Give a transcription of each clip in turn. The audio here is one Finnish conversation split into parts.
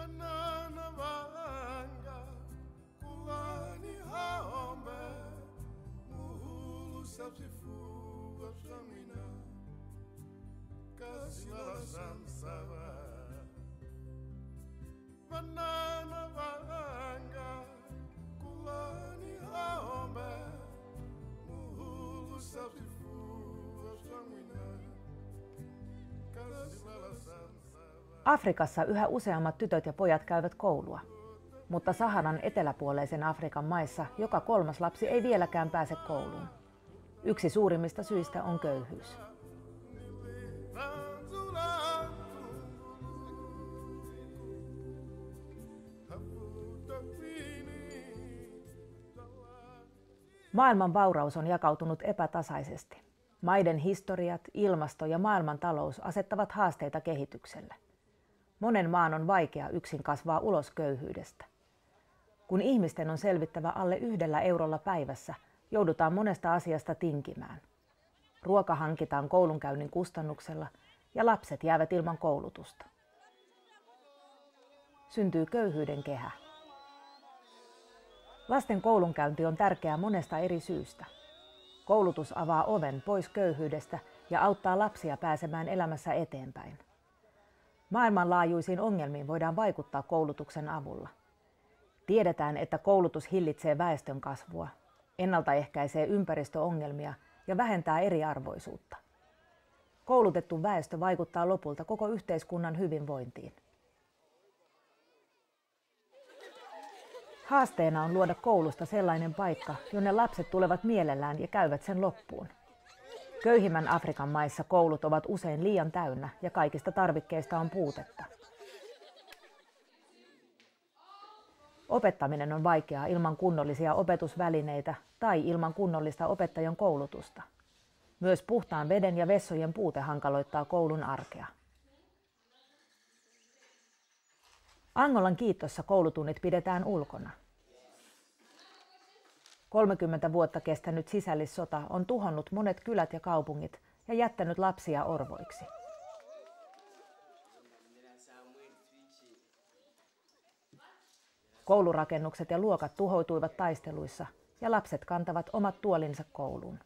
Banana vanga kulani haombe muhulu sapsifuga samina kasila sansava. Banana vanga kulani haombe muhulu sapsifuga samina kasila sansava. Afrikassa yhä useammat tytöt ja pojat käyvät koulua, mutta Saharan eteläpuoleisen Afrikan maissa joka 3. lapsi ei vieläkään pääse kouluun. Yksi suurimmista syistä on köyhyys. Maailman vauraus on jakautunut epätasaisesti. Maiden historiat, ilmasto ja maailmantalous asettavat haasteita kehitykselle. Monen maan on vaikea yksin kasvaa ulos köyhyydestä. Kun ihmisten on selvittävä alle 1 eurolla päivässä, joudutaan monesta asiasta tinkimään. Ruoka hankitaan koulunkäynnin kustannuksella ja lapset jäävät ilman koulutusta. Syntyy köyhyyden kehä. Lasten koulunkäynti on tärkeää monesta eri syystä. Koulutus avaa oven pois köyhyydestä ja auttaa lapsia pääsemään elämässä eteenpäin. Maailmanlaajuisiin ongelmiin voidaan vaikuttaa koulutuksen avulla. Tiedetään, että koulutus hillitsee väestön kasvua, ennaltaehkäisee ympäristöongelmia ja vähentää eriarvoisuutta. Koulutettu väestö vaikuttaa lopulta koko yhteiskunnan hyvinvointiin. Haasteena on luoda koulusta sellainen paikka, jonne lapset tulevat mielellään ja käyvät sen loppuun. Köyhimmän Afrikan maissa koulut ovat usein liian täynnä ja kaikista tarvikkeista on puutetta. Opettaminen on vaikeaa ilman kunnollisia opetusvälineitä tai ilman kunnollista opettajan koulutusta. Myös puhtaan veden ja vessojen puute hankaloittaa koulun arkea. Angolan Kiitossa koulutunnit pidetään ulkona. 30 vuotta kestänyt sisällissota on tuhonnut monet kylät ja kaupungit ja jättänyt lapsia orvoiksi. Koulurakennukset ja luokat tuhoutuivat taisteluissa ja lapset kantavat omat tuolinsa kouluun.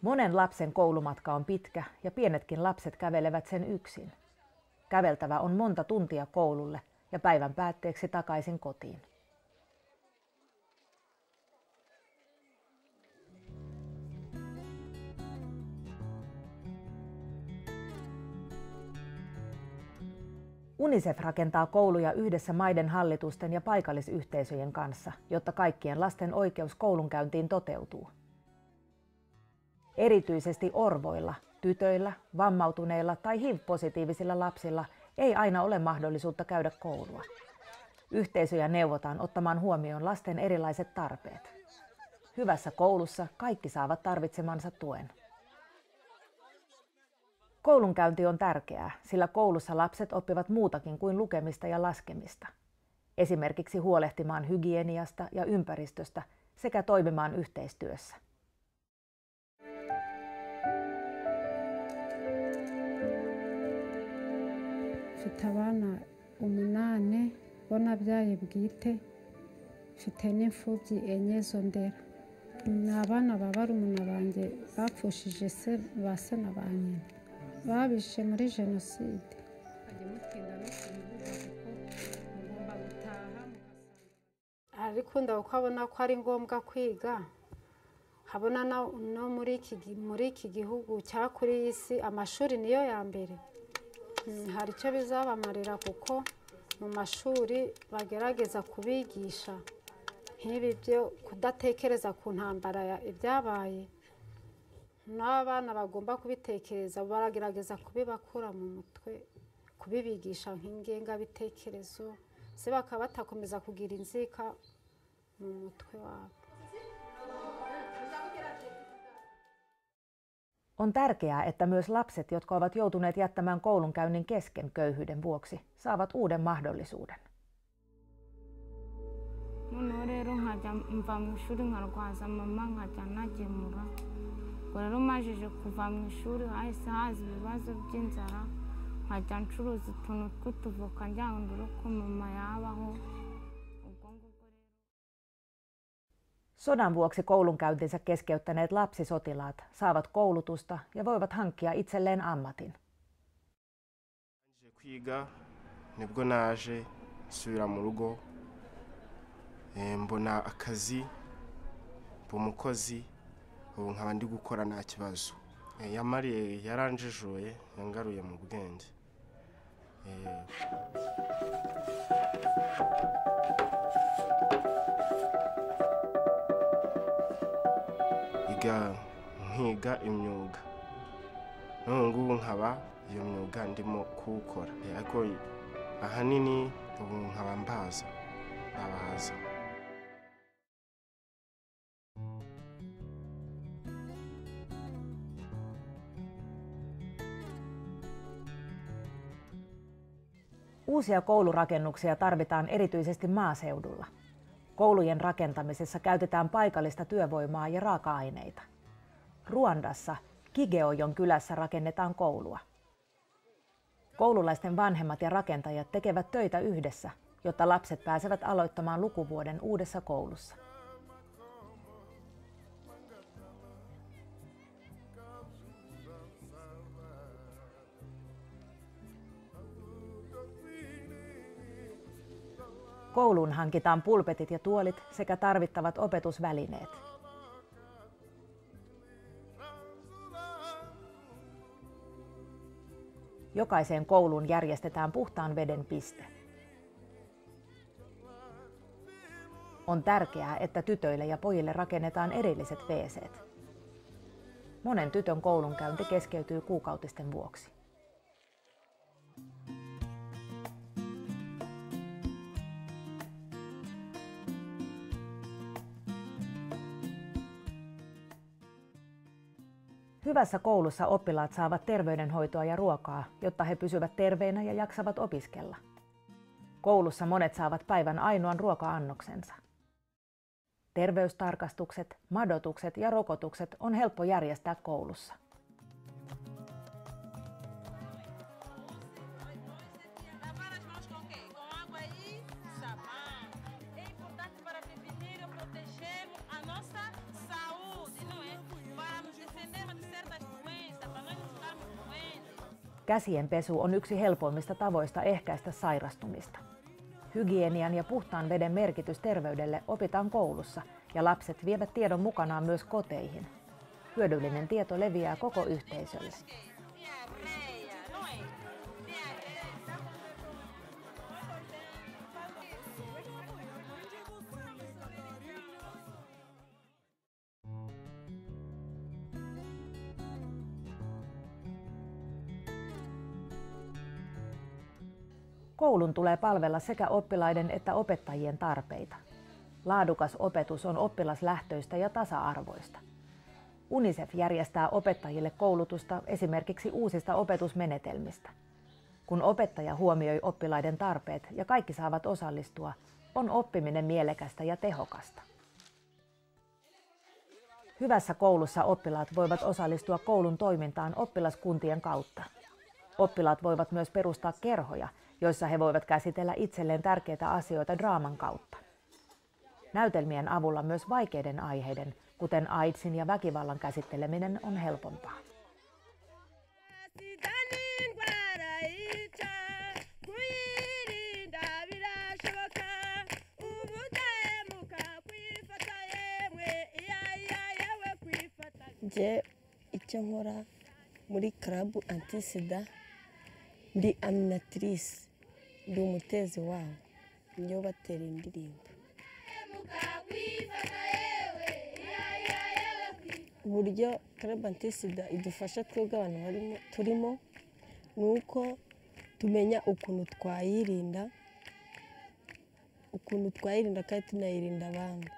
Monen lapsen koulumatka on pitkä ja pienetkin lapset kävelevät sen yksin. Käveltävä on monta tuntia koululle ja päivän päätteeksi takaisin kotiin. UNICEF rakentaa kouluja yhdessä maiden hallitusten ja paikallisyhteisöjen kanssa, jotta kaikkien lasten oikeus koulunkäyntiin toteutuu. Erityisesti orvoilla, tytöillä, vammautuneilla tai HIV-positiivisilla lapsilla ei aina ole mahdollisuutta käydä koulua. Yhteisöjä neuvotaan ottamaan huomioon lasten erilaiset tarpeet. Hyvässä koulussa kaikki saavat tarvitsemansa tuen. Koulunkäynti on tärkeää, sillä koulussa lapset oppivat muutakin kuin lukemista ja laskemista. Esimerkiksi huolehtimaan hygieniasta ja ympäristöstä sekä toimimaan yhteistyössä. Mfite abana 8 bo nabyaye bwite, mfite n'imfubyi 4 zo ndera. Ni abana ba barumuna banjye bapfushije ba se na ba nyina, babishe muri jenoside. Ariko ndabona ko ari ngombwa kwiga, habona no muri iki gihugu cya kuri iyi si amashuri niyo ya mbere. Hari icyo bizabamarira kuko mu mashuri bagerageza kubigisha nk'ibi byo kudatekereza ku ntambara ibyabaye. N'abana bagomba kubitekereza, baragerageza kubibakura mu mutwe, kubibigisha nk'ingengabitekerezo, se bakaba batakomeza kugira inzika mu mutwe wabo. On tärkeää, että myös lapset, jotka ovat joutuneet jättämään koulunkäynnin kesken köyhyyden vuoksi, saavat uuden mahdollisuuden. ubwo rero majije kuva mu ishuri hahise haza ibibazo by'inzara nkajya ncuruza utuntu tw'utuvoka ngira ngo ndore uko mama yabaho. Sodan vuoksi koulunkäyntinsä keskeyttäneet lapsisotilaat saavat koulutusta ja voivat hankkia itselleen ammatin. Kwiga nibwo naje nsubira mu rugo mbona akazi umukozi ubu nkaba ndi gukora nta kibazo. Yamariye yaranjijuye yangaruye mu bwenge. Nkiga imyuga none ngubu nkaba iyo myuga ndimo kuwukora ariko ahanini ubu nkaba mbaza abahaza. Uusia koulurakennuksia tarvitaan erityisesti maaseudulla. Koulujen rakentamisessa käytetään paikallista työvoimaa ja raaka-aineita. Ruandassa Kigeojon kylässä rakennetaan koulua. Koululaisten vanhemmat ja rakentajat tekevät töitä yhdessä, jotta lapset pääsevät aloittamaan lukuvuoden uudessa koulussa. Kouluun hankitaan pulpetit ja tuolit sekä tarvittavat opetusvälineet. Jokaiseen kouluun järjestetään puhtaan veden piste. On tärkeää, että tytöille ja pojille rakennetaan erilliset WC:t. Monen tytön koulunkäynti keskeytyy kuukautisten vuoksi. Hyvässä koulussa oppilaat saavat terveydenhoitoa ja ruokaa, jotta he pysyvät terveinä ja jaksavat opiskella. Koulussa monet saavat päivän ainoan ruoka-annoksensa. Terveystarkastukset, madotukset ja rokotukset on helppo järjestää koulussa. Käsien pesu on yksi helpoimmista tavoista ehkäistä sairastumista. Hygienian ja puhtaan veden merkitys terveydelle opitaan koulussa ja lapset vievät tiedon mukanaan myös koteihin. Hyödyllinen tieto leviää koko yhteisölle. Koulun tulee palvella sekä oppilaiden että opettajien tarpeita. Laadukas opetus on oppilaslähtöistä ja tasa-arvoista. UNICEF järjestää opettajille koulutusta esimerkiksi uusista opetusmenetelmistä. Kun opettaja huomioi oppilaiden tarpeet ja kaikki saavat osallistua, on oppiminen mielekästä ja tehokasta. Hyvässä koulussa oppilaat voivat osallistua koulun toimintaan oppilaskuntien kautta. Oppilaat voivat myös perustaa kerhoja, joissa he voivat käsitellä itselleen tärkeitä asioita draaman kautta. Näytelmien avulla myös vaikeiden aiheiden, kuten AIDSin ja väkivallan käsitteleminen, on helpompaa. Je icyo nkora muri club anti-sida ndi animatrice, ndi umutezi wabo niyo batera indirimbo. Uburyo club anti-sida idufasha twebwe abantu turimo nuko tumenya ukuntu twayirinda kandi tunayirinda abandi.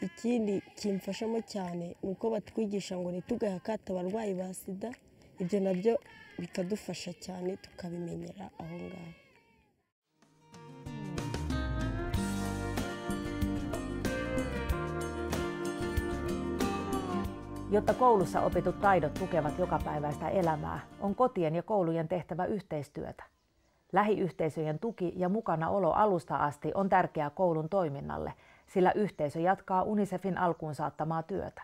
Ikindi kimfashamo cyane nuko batwigisha ngo ntitugahe akato abarwayi ba sida, ibyo nabyo bikadufasha cyane tukabimenyera aho ngaho. Jotta koulussa opitut taidot tukevat jokapäiväistä elämää, on kotien ja koulujen tehtävä yhteistyötä. Lähiyhteisöjen tuki ja mukanaolo alusta asti on tärkeää koulun toiminnalle, sillä yhteisö jatkaa UNICEFin alkuun saattamaa työtä.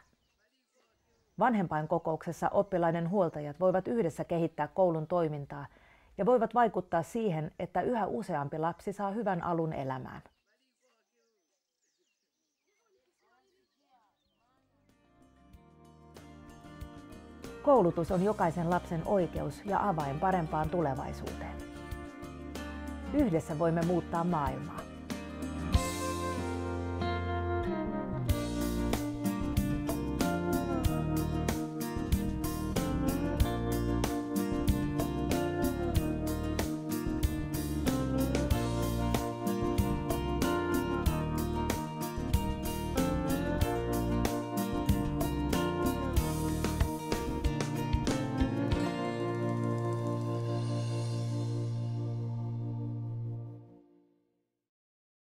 Vanhempainkokouksessa oppilaiden huoltajat voivat yhdessä kehittää koulun toimintaa ja voivat vaikuttaa siihen, että yhä useampi lapsi saa hyvän alun elämään. Koulutus on jokaisen lapsen oikeus ja avain parempaan tulevaisuuteen. Yhdessä voimme muuttaa maailmaa.